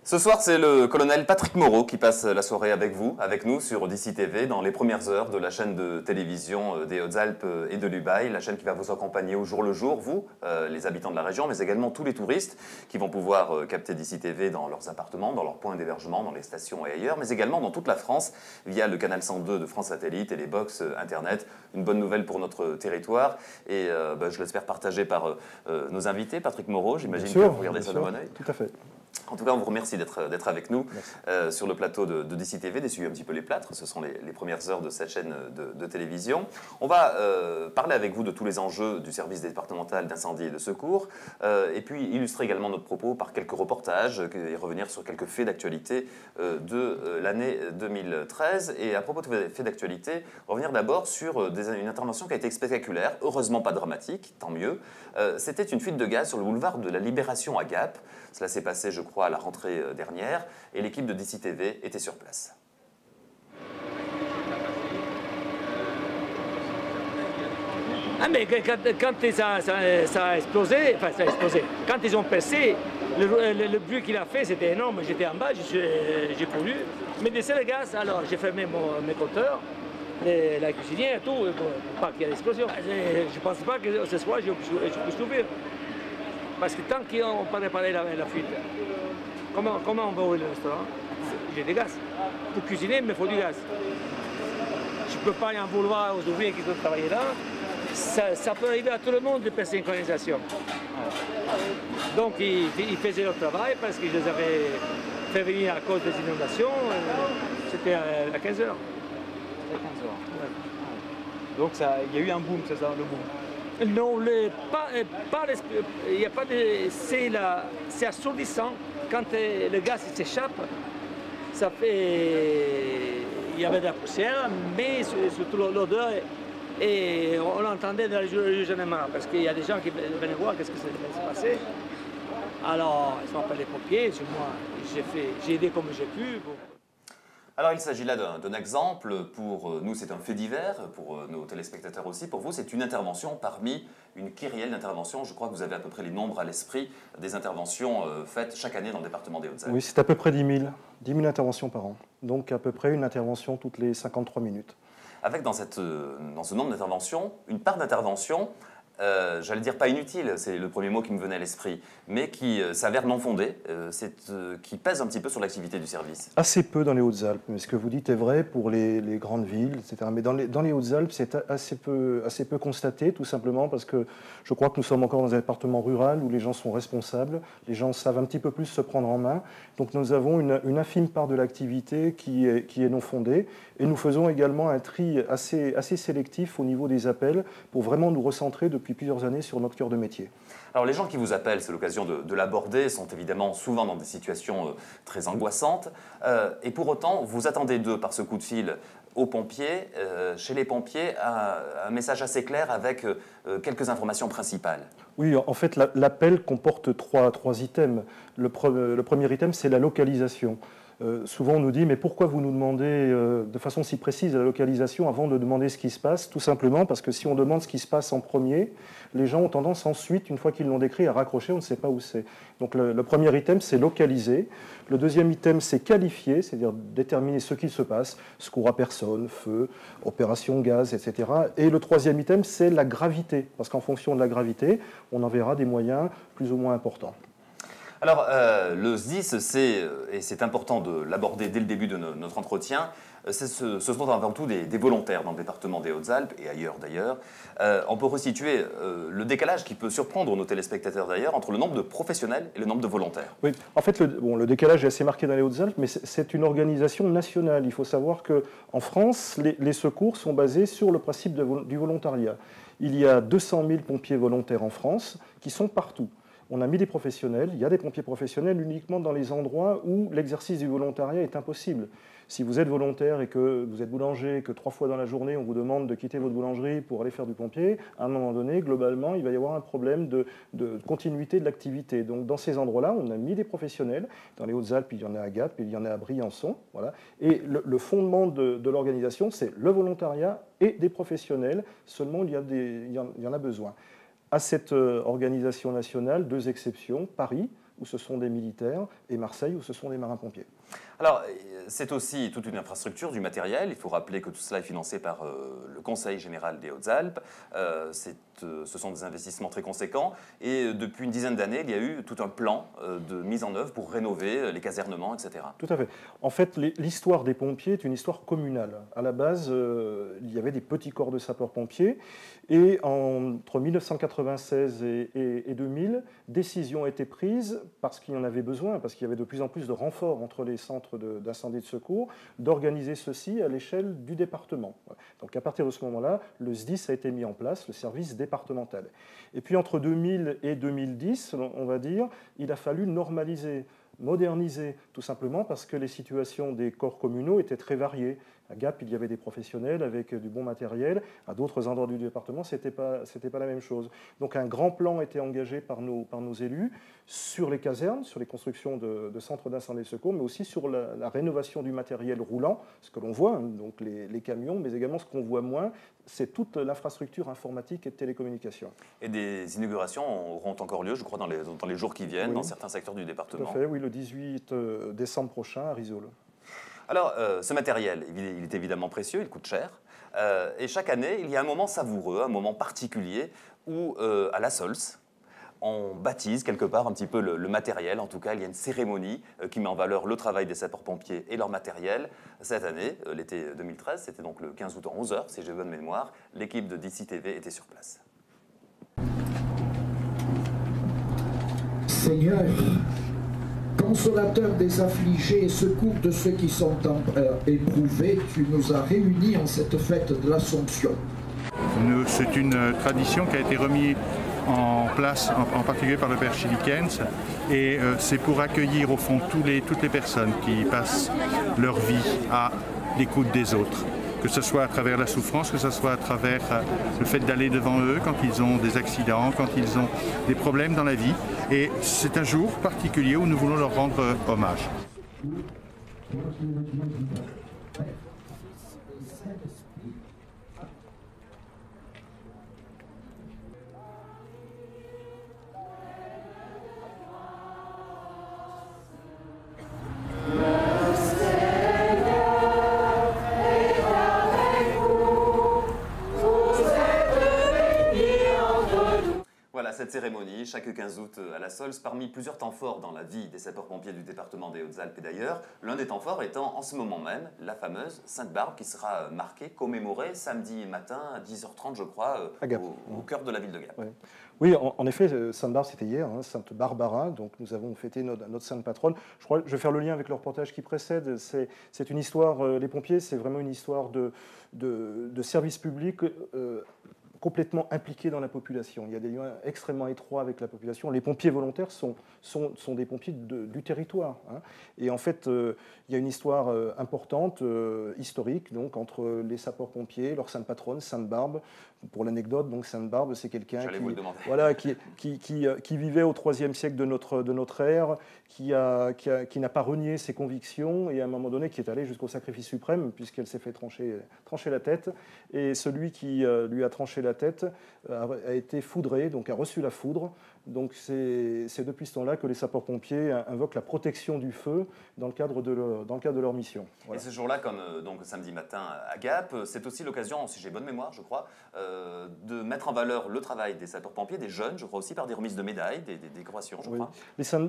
Ce soir, c'est le colonel Patrick Moreau qui passe la soirée avec nous sur Odyssey TV, dans les premières heures de la chaîne de télévision des Hautes-Alpes et de l'Ubaye, la chaîne qui va vous accompagner au jour le jour, vous, les habitants de la région, mais également tous les touristes qui vont pouvoir capter Odyssey TV dans leurs appartements, dans leurs points d'hébergement, dans les stations et ailleurs, mais également dans toute la France via le canal 102 de France Satellite et les box Internet. Une bonne nouvelle pour notre territoire et je l'espère partagée par nos invités. Patrick Moreau, j'imagine que vous regardez ça de bon oeil. Tout à fait. En tout cas, on vous remercie d'être avec nous sur le plateau de Odyssey TV, d'essuyer un petit peu les plâtres. Ce sont les premières heures de cette chaîne de télévision. On va parler avec vous de tous les enjeux du service départemental d'incendie et de secours, et puis illustrer également notre propos par quelques reportages et revenir sur quelques faits d'actualité de l'année 2013. Et à propos de faits d'actualité, revenir d'abord sur une intervention qui a été spectaculaire, heureusement pas dramatique, tant mieux. C'était une fuite de gaz sur le boulevard de la Libération à Gap. Cela s'est passé, je crois, à la rentrée dernière, et l'équipe de Odyssey TV était sur place. Ah mais quand ça a explosé, quand ils ont percé, le bruit qu'il a fait c'était énorme, j'étais en bas, j'ai couru, mais descend le gaz, alors j'ai fermé mes compteurs, la cuisinière et tout, pour pas qu'il y ait l'explosion. Je ne pense pas que ce soir je puisse l'ouvrir. Parce que tant qu'on n'a pas réparé la fuite, comment on va ouvrir le restaurant? J'ai des gaz. Pour cuisiner, il me faut du gaz. Je ne peux pas en vouloir aux ouvriers qui doivent travailler là. Ça peut arriver à tout le monde de percer une canalisation. Donc ils faisaient leur travail parce que je les avais fait venir à cause des inondations. C'était à 15 h. C'était à 15 h. Ouais. Donc il y a eu un boom, c'est ça, le boom? Non, il n'y a pas de... C'est assourdissant. Quand le gaz s'échappe, ça fait... Il y avait de la poussière, mais surtout l'odeur. Et on l'entendait dans les gênements, parce qu'il y a des gens qui venaient voir qu'est-ce qui s'est passé. Alors, ils sont appelés les pompiers, moi, j'ai aidé comme j'ai pu. Bon. Alors, il s'agit là d'un exemple. Pour nous, c'est un fait divers. Pour nos téléspectateurs aussi. Pour vous, c'est une intervention parmi une kyrielle d'interventions. Je crois que vous avez à peu près les nombres à l'esprit des interventions faites chaque année dans le département des Hautes-Alpes. Oui, c'est à peu près 10 000 interventions par an. Donc, à peu près une intervention toutes les 53 minutes. Avec, dans ce nombre d'interventions, une part d'intervention, j'allais dire pas inutile, c'est le premier mot qui me venait à l'esprit, mais qui s'avère non fondée, qui pèse un petit peu sur l'activité du service. Assez peu dans les Hautes-Alpes, mais ce que vous dites est vrai pour les grandes villes, etc. Mais dans les Hautes-Alpes, c'est assez peu constaté, tout simplement parce que je crois que nous sommes encore dans un département rural où les gens sont responsables, les gens savent un petit peu plus se prendre en main. Donc nous avons une infime part de l'activité qui est non fondée, et nous faisons également un tri assez sélectif au niveau des appels pour vraiment nous recentrer depuis plusieurs années sur notre cœur de métier. Alors les gens qui vous appellent, c'est l'occasion de l'aborder, sont évidemment souvent dans des situations très angoissantes. Et pour autant, vous attendez d'eux par ce coup de fil aux pompiers, chez les pompiers, un message assez clair avec quelques informations principales. Oui, en fait, l'appel comporte trois items. Le premier item, c'est la localisation. Souvent on nous dit mais pourquoi vous nous demandez de façon si précise la localisation avant de demander ce qui se passe? Tout simplement parce que si on demande ce qui se passe en premier, les gens ont tendance ensuite, une fois qu'ils l'ont décrit, à raccrocher, on ne sait pas où c'est. Donc le premier item, c'est localiser. Le deuxième item, c'est qualifier, c'est-à-dire déterminer ce qui se passe, secours à personne, feu, opération gaz, etc. Et le troisième item, c'est la gravité, parce qu'en fonction de la gravité, on enverra des moyens plus ou moins importants. Alors, le SDIS, et c'est important de l'aborder dès le début de notre entretien, ce sont avant tout des volontaires dans le département des Hautes-Alpes et ailleurs d'ailleurs. On peut resituer le décalage qui peut surprendre nos téléspectateurs d'ailleurs entre le nombre de professionnels et le nombre de volontaires. Oui, en fait, le décalage est assez marqué dans les Hautes-Alpes, mais c'est une organisation nationale. Il faut savoir qu'en France, les secours sont basés sur le principe du volontariat. Il y a 200 000 pompiers volontaires en France qui sont partout. On a mis des professionnels, il y a des pompiers professionnels uniquement dans les endroits où l'exercice du volontariat est impossible. Si vous êtes volontaire et que vous êtes boulanger, que 3 fois dans la journée on vous demande de quitter votre boulangerie pour aller faire du pompier, à un moment donné, globalement, il va y avoir un problème de continuité de l'activité. Donc dans ces endroits-là, on a mis des professionnels. Dans les Hautes-Alpes, il y en a à Gap, il y en a à Briançon. Voilà. Et le fondement de l'organisation, c'est le volontariat et des professionnels. Seulement, il y en a besoin. À cette organisation nationale, 2 exceptions, Paris, où ce sont des militaires, et Marseille, où ce sont des marins-pompiers. Alors, c'est aussi toute une infrastructure, du matériel. Il faut rappeler que tout cela est financé par le Conseil général des Hautes-Alpes. Ce sont des investissements très conséquents. Et depuis une dizaine d'années, il y a eu tout un plan de mise en œuvre pour rénover les casernements, etc. Tout à fait. En fait, l'histoire des pompiers est une histoire communale. À la base, il y avait des petits corps de sapeurs-pompiers. Et entre 1996 et 2000, décision a été prise, parce qu'il y en avait besoin, parce qu'il y avait de plus en plus de renforts entre les centres d'incendie et de secours, d'organiser ceci à l'échelle du département. Donc à partir de ce moment-là, le SDIS a été mis en place, le service départemental. Et puis entre 2000 et 2010, on va dire, il a fallu normaliser, moderniser, tout simplement parce que les situations des corps communaux étaient très variées. À Gap, il y avait des professionnels avec du bon matériel. À d'autres endroits du département, ce n'était pas la même chose. Donc un grand plan était engagé par nos élus sur les casernes, sur les constructions de centres d'incendie et de secours, mais aussi sur la rénovation du matériel roulant, ce que l'on voit, hein, donc les camions, mais également ce qu'on voit moins, c'est toute l'infrastructure informatique et de télécommunication. Et des inaugurations auront encore lieu, je crois, dans les jours qui viennent, dans certains secteurs du département. Tout à fait, oui, le 18 décembre prochain à Risoul. Alors, ce matériel, il est évidemment précieux, il coûte cher. Et chaque année, il y a un moment savoureux, un moment particulier où, à la Sols, on baptise quelque part un petit peu le matériel. En tout cas, il y a une cérémonie qui met en valeur le travail des sapeurs-pompiers et leur matériel. Cette année, l'été 2013, c'était donc le 15 août à 11h, si j'ai bonne mémoire, l'équipe de DC TV était sur place. Seigneur, consolateur des affligés et secours de ceux qui sont éprouvés, tu nous as réunis en cette fête de l'Assomption. C'est une tradition qui a été remise en place, en particulier par le Père Chilikens, et c'est pour accueillir au fond toutes les personnes qui passent leur vie à l'écoute des autres, que ce soit à travers la souffrance, que ce soit à travers le fait d'aller devant eux quand ils ont des accidents, quand ils ont des problèmes dans la vie. Et c'est un jour particulier où nous voulons leur rendre hommage. Voilà, cette cérémonie, chaque 15 août à la Sols, parmi plusieurs temps forts dans la vie des sapeurs-pompiers du département des Hautes-Alpes et d'ailleurs, l'un des temps forts étant en ce moment même la fameuse Sainte-Barbe qui sera marquée, commémorée samedi matin à 10h30 je crois, au cœur de la ville de Gap. Oui. Oui, en effet, Sainte-Barbe, c'était hier, hein, Sainte Barbara, donc nous avons fêté notre sainte patronne. Je vais faire le lien avec le reportage qui précède. C'est une histoire, les pompiers, c'est vraiment une histoire de service public complètement impliqués dans la population. Il y a des liens extrêmement étroits avec la population. Les pompiers volontaires sont des pompiers du territoire. Hein. Et en fait, il y a une histoire importante, historique, donc, entre les sapeurs-pompiers, leur sainte patronne, Sainte Barbe. Pour l'anecdote, donc Sainte Barbe, c'est quelqu'un qui vivait au IIIe siècle de notre ère, qui n'a pas renié ses convictions et à un moment donné qui est allé jusqu'au sacrifice suprême puisqu'elle s'est fait trancher la tête. Et celui qui lui a tranché la tête a été foudré, donc a reçu la foudre. Donc c'est depuis ce temps-là que les sapeurs-pompiers invoquent la protection du feu dans le cadre de leur mission. Voilà. Et ce jour-là, comme donc samedi matin à Gap, c'est aussi l'occasion, si j'ai bonne mémoire, je crois, de mettre en valeur le travail des sapeurs-pompiers, des jeunes, je crois aussi par des remises de médailles, des décorations, je crois.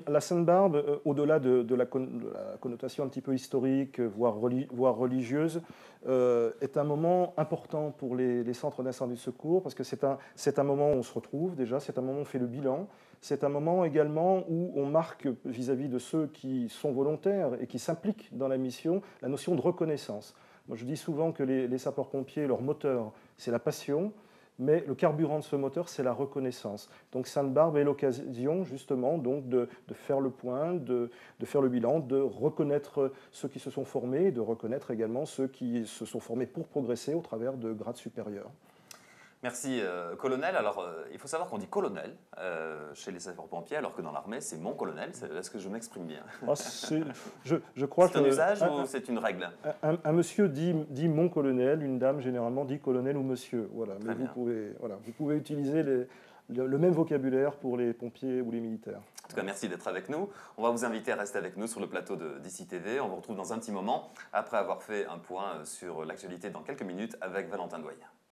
La Sainte-Barbe, au-delà de la connotation un petit peu historique, voire religieuse, est un moment important pour les centres d'incendie de secours parce que c'est un moment où on se retrouve déjà, c'est un moment où on fait le bilan. C'est un moment également où on marque vis-à-vis de ceux qui sont volontaires et qui s'impliquent dans la mission la notion de reconnaissance. Moi, je dis souvent que les sapeurs-pompiers, leur moteur, c'est la passion, mais le carburant de ce moteur, c'est la reconnaissance. Donc Sainte-Barbe est l'occasion justement donc, de faire le point, de faire le bilan, de reconnaître ceux qui se sont formés et de reconnaître également ceux qui se sont formés pour progresser au travers de grades supérieurs. Merci, colonel. Alors, il faut savoir qu'on dit colonel chez les sapeurs-pompiers, alors que dans l'armée, c'est mon colonel. Est-ce que je m'exprime bien? Je crois que c'est un usage ou c'est une règle? Un monsieur dit mon colonel, une dame généralement dit colonel ou monsieur. Voilà. Mais vous pouvez utiliser le même vocabulaire pour les pompiers ou les militaires. En tout cas, merci d'être avec nous. On va vous inviter à rester avec nous sur le plateau d'ici TV. On vous retrouve dans un petit moment, après avoir fait un point sur l'actualité dans quelques minutes avec Valentin Doyen.